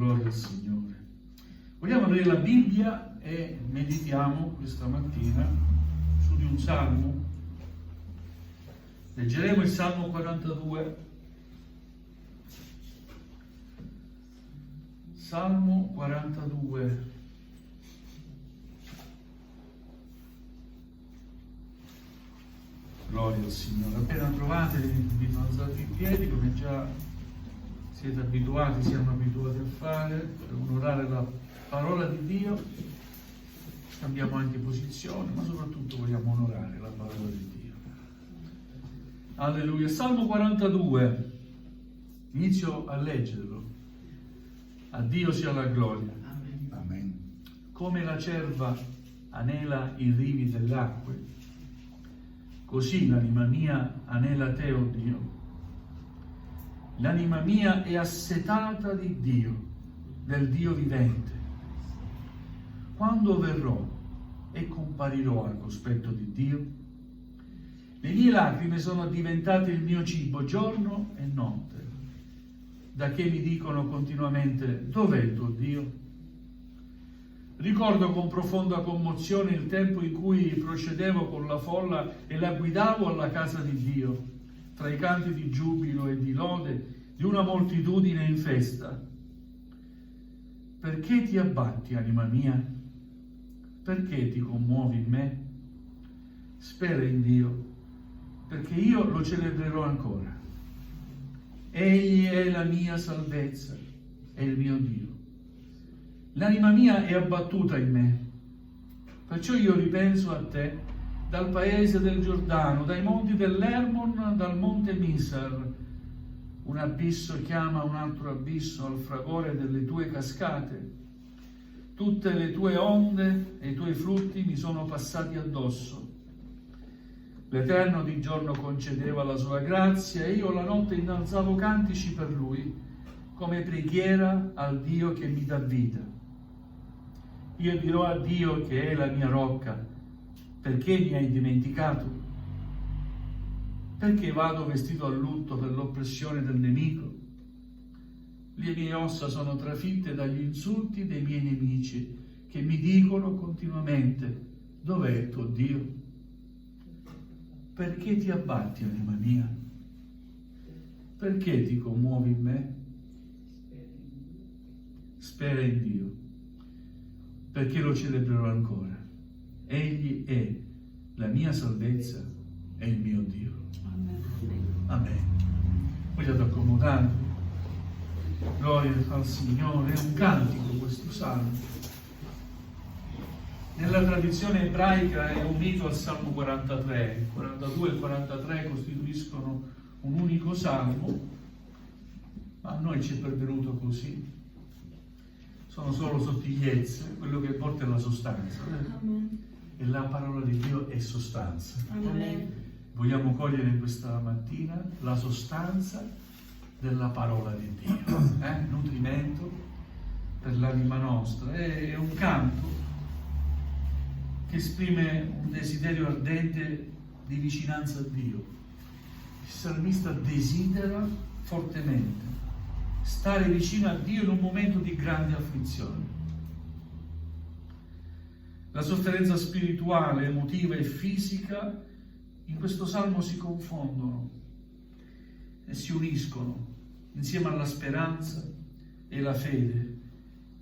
Gloria al Signore. Vogliamo aprire la Bibbia e meditiamo questa mattina su di un salmo. Leggeremo il Salmo 42. Salmo 42. Gloria al Signore. Appena trovate vi alzate in piedi, come già siete abituati, siamo abituati a fare, per onorare la parola di Dio. Cambiamo anche posizione, ma soprattutto vogliamo onorare la parola di Dio. Alleluia. Salmo 42. Inizio a leggerlo. A Dio sia la gloria. Amen. Come la cerva anela i rivi delle acque, così l'anima mia anela te, o Dio. L'anima mia è assetata di Dio, del Dio vivente. Quando verrò e comparirò al cospetto di Dio, le mie lacrime sono diventate il mio cibo giorno e notte, da che mi dicono continuamente: dov'è il tuo Dio? Ricordo con profonda commozione il tempo in cui procedevo con la folla e la guidavo alla casa di Dio, tra i canti di giubilo e di lode di una moltitudine in festa. Perché ti abbatti, anima mia? Perché ti commuovi in me? Spera in Dio, perché io lo celebrerò ancora. Egli è la mia salvezza, è il mio Dio. L'anima mia è abbattuta in me, perciò io ripenso a te dal paese del Giordano, dai monti dell'Hermon, dal monte Misar. Un abisso chiama un altro abisso al fragore delle tue cascate. Tutte le tue onde e i tuoi flutti mi sono passati addosso. L'Eterno di giorno concedeva la sua grazia e io la notte innalzavo cantici per lui, come preghiera al Dio che mi dà vita. Io dirò a Dio, che è la mia rocca: perché mi hai dimenticato? Perché vado vestito a lutto per l'oppressione del nemico? Le mie ossa sono trafitte dagli insulti dei miei nemici, che mi dicono continuamente: dov'è il tuo Dio? Perché ti abbatti, anima mia? Perché ti commuovi in me? Spera in Dio, perché lo celebrerò ancora. Egli è la mia salvezza, è il mio Dio. Amen. Vogliate accomodarvi. Gloria al Signore. È un cantico questo salmo. Nella tradizione ebraica è unito al Salmo 43. Il 42 e il 43 costituiscono un unico salmo, ma a noi ci è pervenuto così. Sono solo sottigliezze, quello che porta è la sostanza. E la parola di Dio è sostanza. Amen. Vogliamo cogliere questa mattina la sostanza della parola di Dio, nutrimento per l'anima nostra. È un canto che esprime un desiderio ardente di vicinanza a Dio. Il salmista desidera fortemente stare vicino a Dio in un momento di grande afflizione. La sofferenza spirituale, emotiva e fisica in questo salmo si confondono e si uniscono insieme alla speranza e la fede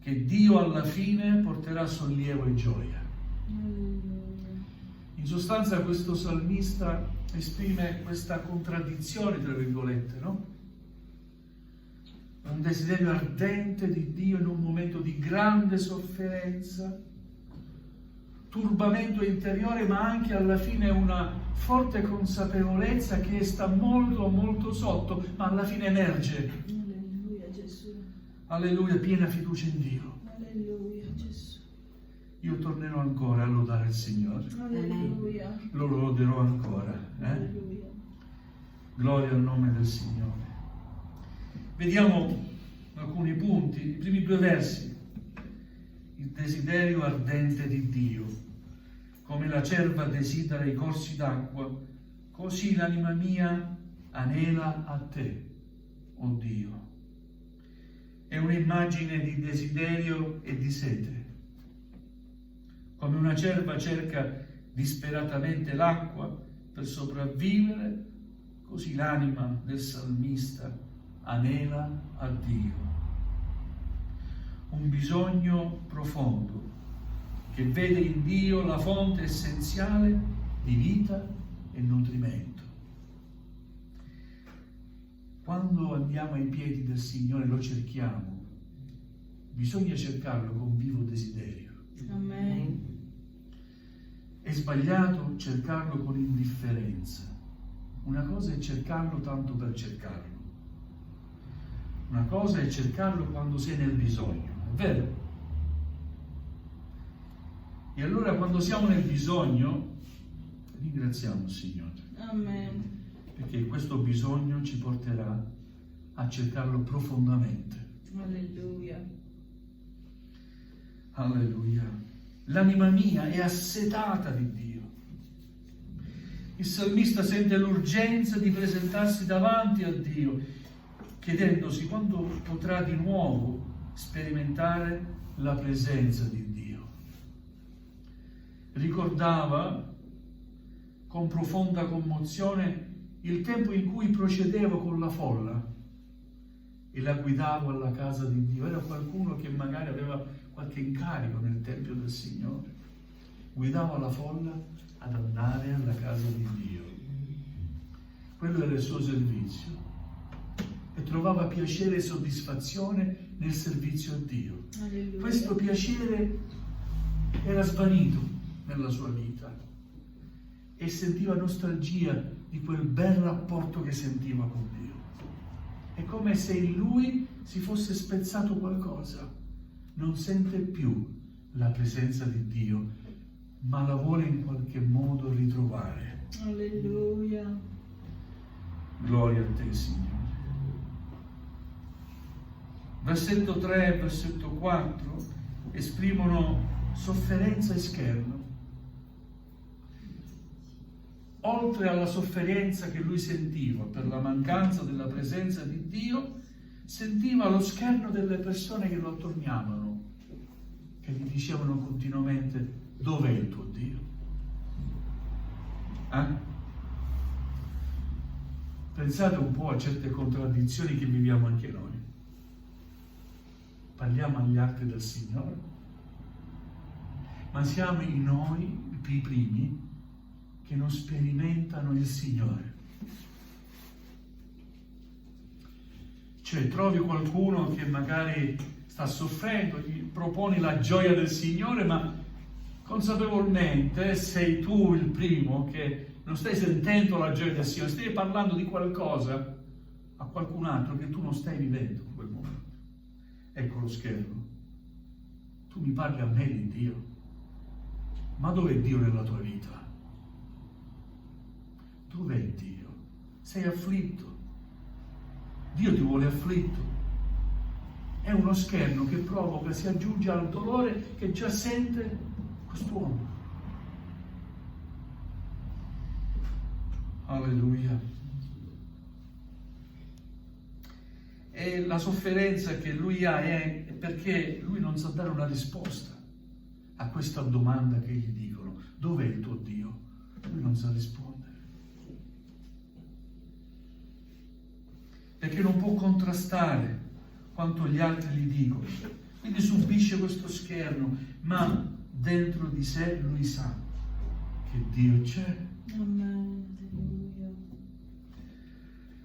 che Dio alla fine porterà sollievo e gioia. In sostanza questo salmista esprime questa contraddizione, tra virgolette, no? Un desiderio ardente di Dio in un momento di grande sofferenza, turbamento interiore, ma anche alla fine una forte consapevolezza che sta molto molto sotto, ma alla fine emerge. Alleluia, Gesù. Alleluia, piena fiducia in Dio. Alleluia, Gesù. Io tornerò ancora a lodare il Signore. Alleluia. Lo loderò ancora. Alleluia. Gloria al nome del Signore. Vediamo alcuni punti, i primi due versi. Il desiderio ardente di Dio. Come la cerva desidera i corsi d'acqua, così l'anima mia anela a te, o Dio. È immagine di desiderio e di sete. Come una cerva cerca disperatamente l'acqua per sopravvivere, così l'anima del salmista anela a Dio. Un bisogno profondo che vede in Dio la fonte essenziale di vita e nutrimento. Quando andiamo ai piedi del Signore, lo cerchiamo, bisogna cercarlo con vivo desiderio. Amen. È sbagliato cercarlo con indifferenza. Una cosa è cercarlo tanto per cercarlo. Una cosa è cercarlo quando sei nel bisogno, è vero? E allora quando siamo nel bisogno, ringraziamo il Signore, Amen. perché questo bisogno ci porterà a cercarlo profondamente. Alleluia. Alleluia. L'anima mia è assetata di Dio. Il salmista sente l'urgenza di presentarsi davanti a Dio, chiedendosi quando potrà di nuovo sperimentare la presenza di Dio. Ricordava con profonda commozione il tempo in cui procedevo con la folla e la guidavo alla casa di Dio. Era qualcuno che magari aveva qualche incarico nel Tempio del Signore. Guidava la folla ad andare alla casa di Dio. Quello era il suo servizio. E trovava piacere e soddisfazione nel servizio a Dio. Alleluia. Questo piacere era svanito nella sua vita e sentiva nostalgia di quel bel rapporto che sentiva con Dio. È come se in lui si fosse spezzato qualcosa. Non sente più la presenza di Dio, ma la vuole in qualche modo ritrovare. Alleluia. Gloria a te, Signore. Versetto 3 e versetto 4 esprimono sofferenza e scherno. Oltre alla sofferenza che lui sentiva per la mancanza della presenza di Dio, sentiva lo scherno delle persone che lo attorniavano, che gli dicevano continuamente: dov'è il tuo Dio? Pensate un po' a certe contraddizioni che viviamo anche noi. Parliamo agli altri del Signore, ma siamo noi i primi che non sperimentano il Signore. Cioè, trovi qualcuno che magari sta soffrendo, gli proponi la gioia del Signore, ma consapevolmente sei tu il primo che non stai sentendo la gioia del Signore, stai parlando di qualcosa a qualcun altro che tu non stai vivendo in quel momento. Ecco lo scherno. Tu mi parli a me di Dio, ma dov'è Dio nella tua vita? Dov'è Dio? Sei afflitto. Dio ti vuole afflitto. È uno scherno che provoca, si aggiunge al dolore che già sente quest'uomo. Alleluia. E la sofferenza che lui ha è perché lui non sa dare una risposta a questa domanda che gli dicono: dov'è il tuo Dio? Lui non sa rispondere. Perché non può contrastare quanto gli altri gli dicono. Quindi subisce questo scherno, ma dentro di sé lui sa che Dio c'è. Amen. Alleluia.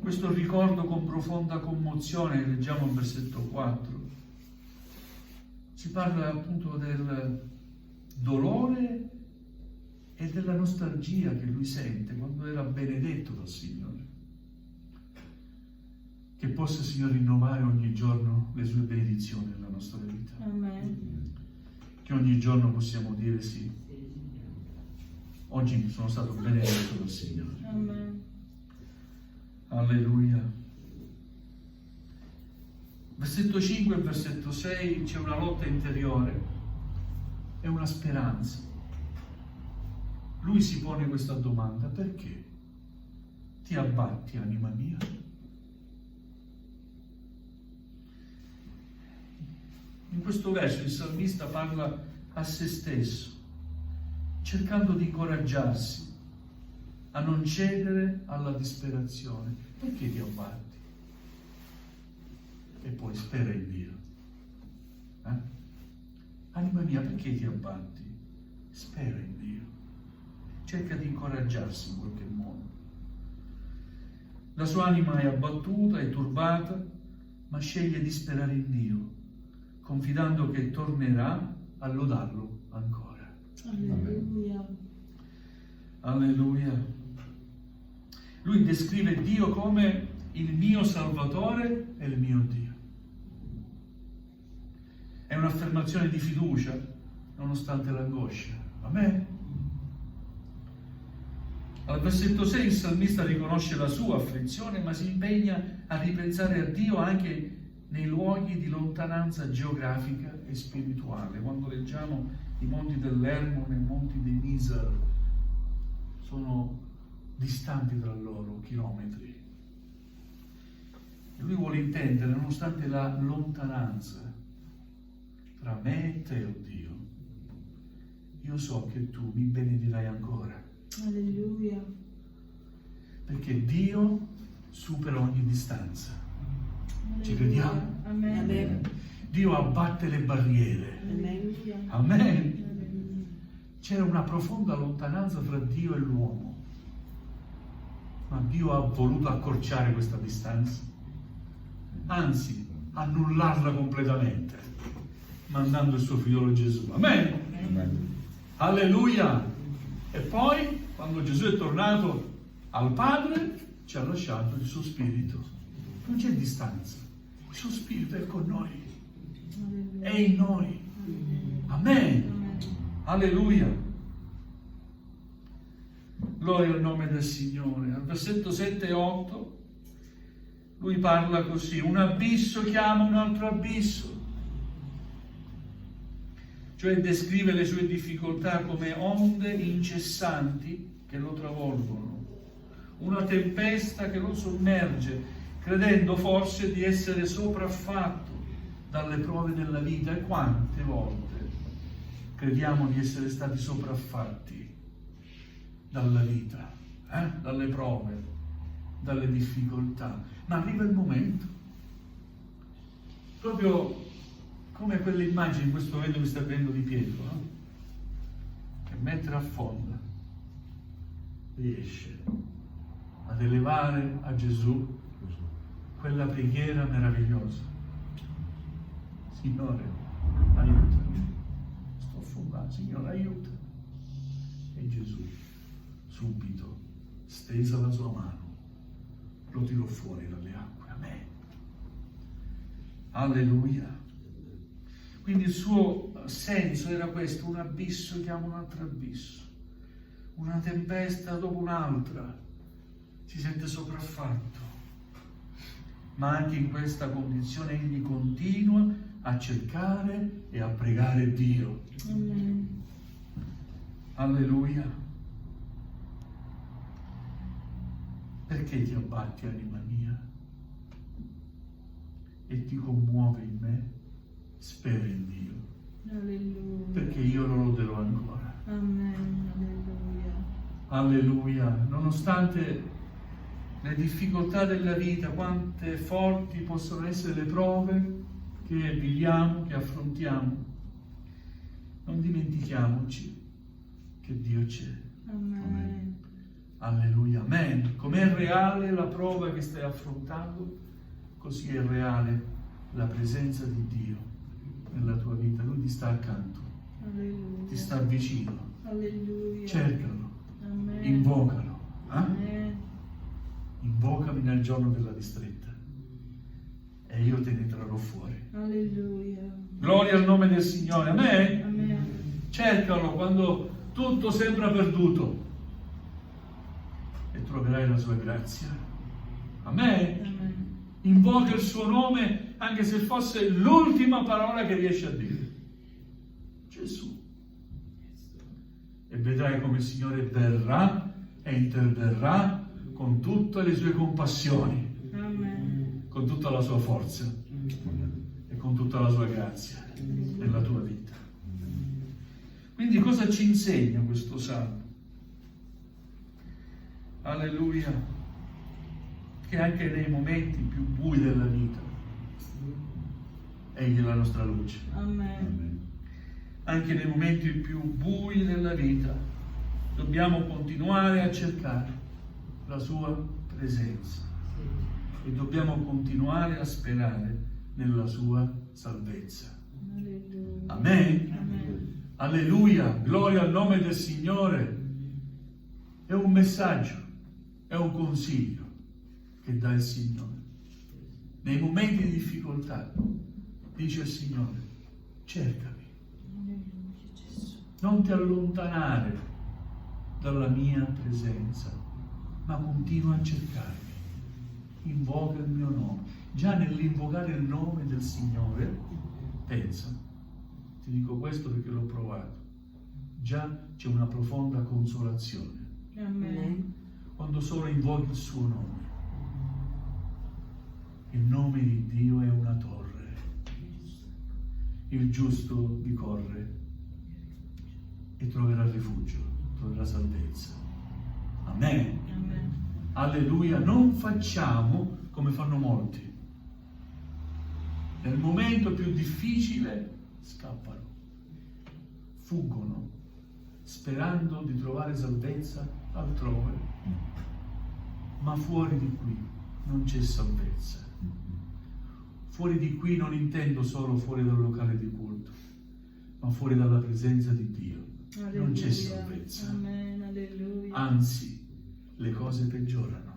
Questo ricordo con profonda commozione, leggiamo il versetto 4, ci parla appunto del dolore e della nostalgia che lui sente quando era benedetto dal Signore. Che possa il Signore rinnovare ogni giorno le sue benedizioni nella nostra vita. Amen. Che ogni giorno possiamo dire: sì, oggi sono stato benedetto dal Signore. Amen. Alleluia. Versetto 5 e versetto 6 c'è una lotta interiore e una speranza. Lui si pone questa domanda: perché ti abbatti, anima mia? In questo verso il salmista parla a se stesso, cercando di incoraggiarsi a non cedere alla disperazione. Perché ti abbatti? E poi spera in Dio. Anima mia, perché ti abbatti? Spera in Dio. Cerca di incoraggiarsi in qualche modo. La sua anima è abbattuta, è turbata, ma sceglie di sperare in Dio, confidando che tornerà a lodarlo ancora. Alleluia. Alleluia. Lui descrive Dio come il mio Salvatore e il mio Dio. È un'affermazione di fiducia, nonostante l'angoscia. Amen. Al versetto 6 il salmista riconosce la sua afflizione, ma si impegna a ripensare a Dio anche nei luoghi di lontananza geografica e spirituale. Quando leggiamo i monti dell'Hermon e i monti dei Mizar, sono distanti tra loro chilometri. E lui vuole intendere, nonostante la lontananza tra me e te, oh Dio, io so che tu mi benedirai ancora. Alleluia. Perché Dio supera ogni distanza. Ci crediamo? Amen. Amen. Dio abbatte le barriere. Alleluia. Amen. Alleluia. C'era una profonda lontananza tra Dio e l'uomo, ma Dio ha voluto accorciare questa distanza, anzi annullarla completamente, mandando il suo figliolo Gesù. Amen. Amen. Alleluia. E poi, quando Gesù è tornato al Padre, ci ha lasciato il suo spirito. Non c'è distanza, il suo spirito è con noi, Alleluia. è in noi. Amen. Amen. Alleluia. Gloria al nome del Signore. Al versetto 7 e 8 lui parla così: un abisso chiama un altro abisso. Cioè descrive le sue difficoltà come onde incessanti che lo travolgono, una tempesta che lo sommerge, credendo forse di essere sopraffatto dalle prove della vita. E quante volte crediamo di essere stati sopraffatti dalla vita, dalle prove, dalle difficoltà, ma arriva il momento, proprio come quell'immagine in questo momento che sta prendendo di Pietro, no? Che mentre affonda riesce ad elevare a Gesù quella preghiera meravigliosa: Signore, aiutami, sto affondando, Signore, aiutami. E Gesù subito stesa la sua mano, lo tirò fuori dalle acque. Amen. Alleluia. Quindi il suo senso era questo: un abisso chiama un altro abisso, una tempesta dopo un'altra, si sente sopraffatto, ma anche in questa condizione egli continua a cercare e a pregare Dio. Amen. Alleluia. Perché ti abbatti, anima mia, e ti commuove in me? Spera in Dio, Alleluia. perché io lo loderò ancora. Amen. Alleluia. Alleluia. Nonostante le difficoltà della vita, quante forti possono essere le prove che viviamo, che affrontiamo, non dimentichiamoci che Dio c'è. Amen. Alleluia. Amen. Com'è reale la prova che stai affrontando, così è reale la presenza di Dio nella tua vita. Lui ti sta accanto, Alleluia. ti sta vicino. Alleluia. Cercalo, Amen. invocalo. Amen. Invocami nel giorno della distretta e io te ne trarrò fuori. Alleluia. Gloria al nome del Signore. Amen. Amen. Cercalo quando tutto sembra perduto e troverai la sua grazia. Amen. Amen. Invoca il suo nome anche se fosse l'ultima parola che riesci a dire. Gesù. E vedrai come il Signore verrà e interverrà con tutte le sue compassioni, Amen. con tutta la sua forza e con tutta tutta la sua grazia nella tua vita. Quindi cosa ci insegna questo salmo? Alleluia, che anche nei momenti più bui della vita Egli è la nostra luce. Amen. Anche nei momenti più bui della vita dobbiamo continuare a cercare la sua presenza e dobbiamo continuare a sperare nella sua salvezza. Alleluia. Amen. Amen. Alleluia, gloria al nome del Signore. È un messaggio, è un consiglio che dà il Signore. Nei momenti di difficoltà dice il Signore: cercami, Alleluia, Gesù. non ti allontanare dalla mia presenza, ma continua a cercarmi. Invoca il mio nome. Già nell'invocare il nome del Signore, pensa, ti dico questo perché l'ho provato, già c'è una profonda consolazione Amen. quando solo invochi il suo nome. Il nome di Dio è una torre, il giusto vi corre e troverà rifugio, troverà salvezza. Amen. Amen. Alleluia. Non facciamo come fanno molti. Nel momento più difficile scappano, fuggono, sperando di trovare salvezza altrove. Ma fuori di qui non c'è salvezza. Fuori di qui non intendo solo fuori dal locale di culto, ma fuori dalla presenza di Dio. Non c'è salvezza. Amen. Alleluia. Anzi, le cose peggiorano.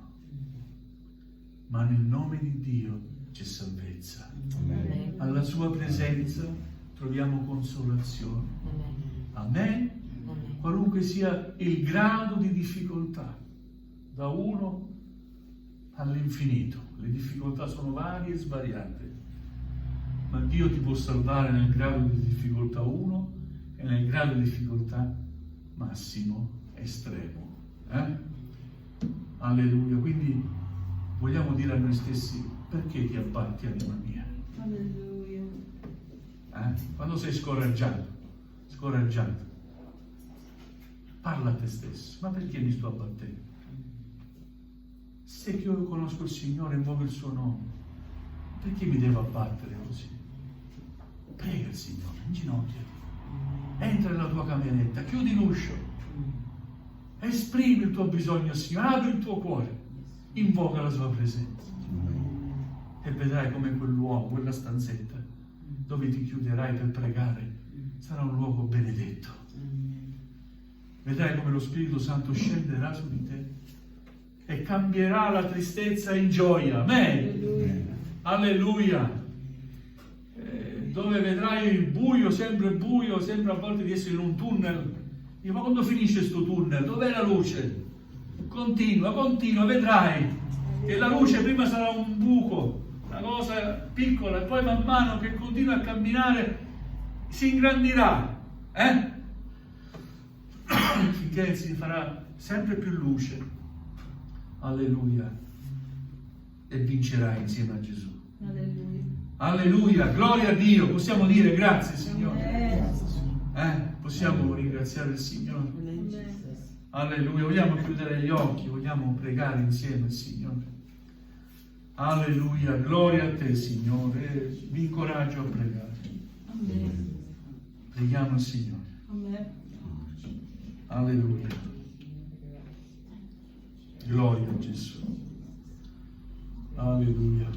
Ma nel nome di Dio c'è salvezza. Amen. Alla sua presenza troviamo consolazione. Amen. Qualunque sia il grado di difficoltà, da 1 all'infinito. Le difficoltà sono varie e svariate, ma Dio ti può salvare nel grado di difficoltà 1 e nel grado di difficoltà massimo, estremo. Alleluia. Quindi vogliamo dire a noi stessi: perché ti abbatti, anima mia? Alleluia. Quando sei scoraggiato, parla a te stesso: ma perché mi sto abbattendo? Se io conosco il Signore, invoco il suo nome, perché mi devo abbattere così? Prega il Signore, inginocchiati, entra nella tua cameretta, chiudi l'uscio, esprimi il tuo bisogno al Signore, apri il tuo cuore, invoca la sua presenza e vedrai come quell'uomo, quella stanzetta dove ti chiuderai per pregare sarà un luogo benedetto. Vedrai come lo Spirito Santo scenderà su di te e cambierà la tristezza in gioia. Amen. Alleluia. Dove vedrai il buio, sembra a volte di essere in un tunnel. Ma quando finisce questo tunnel? Dov'è la luce? Continua, vedrai che la luce prima sarà un buco, una cosa piccola, e poi man mano che continua a camminare si ingrandirà, finché si farà sempre più luce. Alleluia. E vincerai insieme a Gesù. Alleluia. Alleluia, gloria a Dio. Possiamo dire grazie, Signore. Amen. Possiamo ringraziare il Signore. Amen. Alleluia. Vogliamo chiudere gli occhi, vogliamo pregare insieme il Signore. Alleluia, gloria a te, Signore. Vi incoraggio a pregare. Amen. Preghiamo il Signore. Amen. Alleluia. Gloria a Gesù. Alleluia.